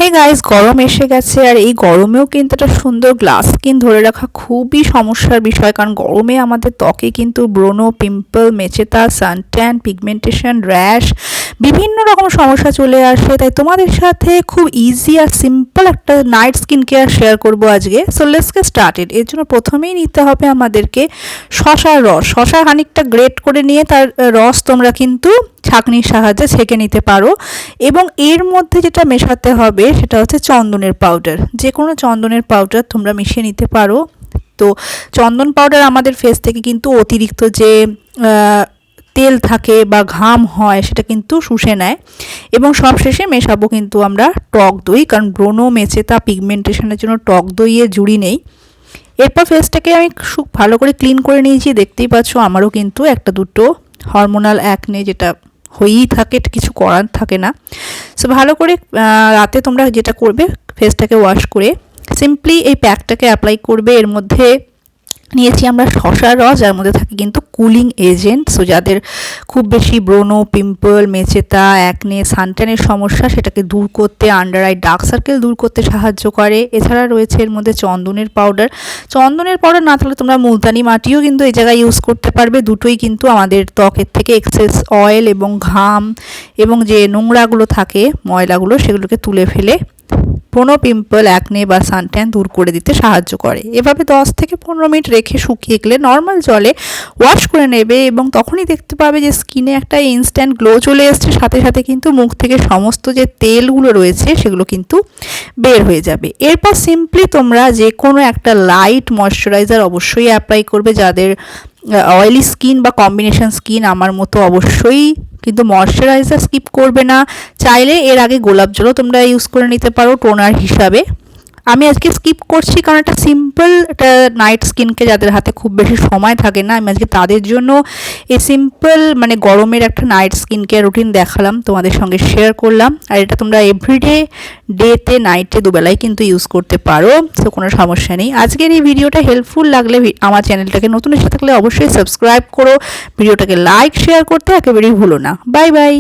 Hey guys, গরম এসে গেছে আর এই গরমেও কিন্তু একটা সুন্দর গ্লাস স্কিন ধরে রাখা খুবই সমস্যার বিষয়। কারণ গরমে আমাদের ত্বকে কিন্তু ব্রণ, পিম্পল, মেচেতা, সানট্যান, পিগমেন্টেশন, র্যাশ বিভিন্ন রকম সমস্যা চলে আসে। তাই তোমাদের সাথে খুব ইজি আর সিম্পল একটা নাইট স্কিন কেয়ার শেয়ার করবো আজকে। So let's get started. এর জন্য প্রথমেই নিতে হবে আমাদেরকে শশার রস। শশা খানিকটা গ্রেট করে নিয়ে তার রস তোমরা কিন্তু ছাঁকনির সাহায্যে ছেঁকে নিতে পারো। এবং এর মধ্যে যেটা মেশাতে হবে সেটা হচ্ছে চন্দনের পাউডার। যে কোনো চন্দনের পাউডার তোমরা মিশিয়ে নিতে পারো। তো চন্দন পাউডার আমাদের ফেস থেকে কিন্তু অতিরিক্ত যে তেল থাকে বা ঘাম হয় সেটা কিন্তু শুষে নেয়। এবং সবশেষে মেশাবো কিন্তু আমরা টক দই, কারণ ব্রণ, মেচেতা, পিগমেন্টেশনের জন্য টক দইয়ের জুড়ি নেই। এরপর ফেসটাকে আমি খুব ভালো করে ক্লিন করে নিয়েছি। দেখতেই পাচ্ছ আমারও কিন্তু একটা দুটো হরমোনাল অ্যাকনে যেটা হয়েই থাকে, কিছু করার থাকে না। সো ভালো করে রাতে তোমরা যেটা করবে, ফেসটাকে ওয়াশ করে সিম্পলি এই প্যাকটাকে অ্যাপ্লাই করবে। এর মধ্যে নিয়েছি আমরা শশার রস, যার মধ্যে থাকে কিন্তু কুলিং এজেন্ট। সো যাদের খুব বেশি ব্রণ, পিম্পল, মেচেতা, অ্যাকনে, সানট্যানের সমস্যা সেটাকে দূর করতে, আন্ডার আই ডার্ক সার্কেল দূর করতে সাহায্য করে। এছাড়া রয়েছে এর মধ্যে চন্দনের পাউডার। চন্দনের পাউডার না থাকলে তোমরা মুলতানি মাটিও কিন্তু এই জায়গায় ইউজ করতে পারবে। দুটোই কিন্তু আমাদের ত্বকের থেকে এক্সেস অয়েল এবং ঘাম এবং যে নোংরাগুলো থাকে, ময়লাগুলো, সেগুলোকে তুলে ফেলে ব্রণ, পিম্পল, অ্যাকনে বা সানট্যান দূর করে দিতে সাহায্য করে। এভাবে 10 থেকে 15 মিনিট রেখে শুকিয়ে গেলে নর্মাল জলে ওয়াশ করে নেবে এবং তখনই দেখতে পাবে যে স্কিনে একটা ইনস্ট্যান্ট গ্লো চলে এসছে। সাথে সাথে কিন্তু মুখ থেকে সমস্ত যে তেলগুলো রয়েছে সেগুলো কিন্তু বের হয়ে যাবে। এরপর সিম্পলি তোমরা যে কোনো একটা লাইট ময়শ্চারাইজার অবশ্যই অ্যাপ্লাই করবে। যাদের অয়েলি স্কিন বা কম্বিনেশন স্কিন আমার মতো অবশ্যই কিন্তু ময়শ্চারাইজার স্কিপ করবে না। চাইলে এর আগে গোলাপ জলও তোমরা ইউজ করে নিতে পারো টোনার হিসাবে। আমি আজকে স্কিপ করছি কারণ একটা সিম্পল একটা নাইট স্কিনকে যাদের হাতে খুব বেশি সময় থাকে না, আমি আজকে তাদের জন্য এই সিম্পল মানে গরমের একটা নাইট স্কিন কেয়ার রুটিন দেখালাম, তোমাদের সঙ্গে শেয়ার করলাম। আর এটা তোমরা এভরিডে, ডেতে, নাইটে দুবেলায় কিন্তু ইউজ করতে পারো। সো কোনো সমস্যা নেই। আজকের এই ভিডিওটা হেল্পফুল লাগলে আমার চ্যানেলটাকে নতুন এসে থাকলে অবশ্যই সাবস্ক্রাইব করো। ভিডিওটাকে লাইক শেয়ার করতে একেবারেই ভুলো না। Bye bye.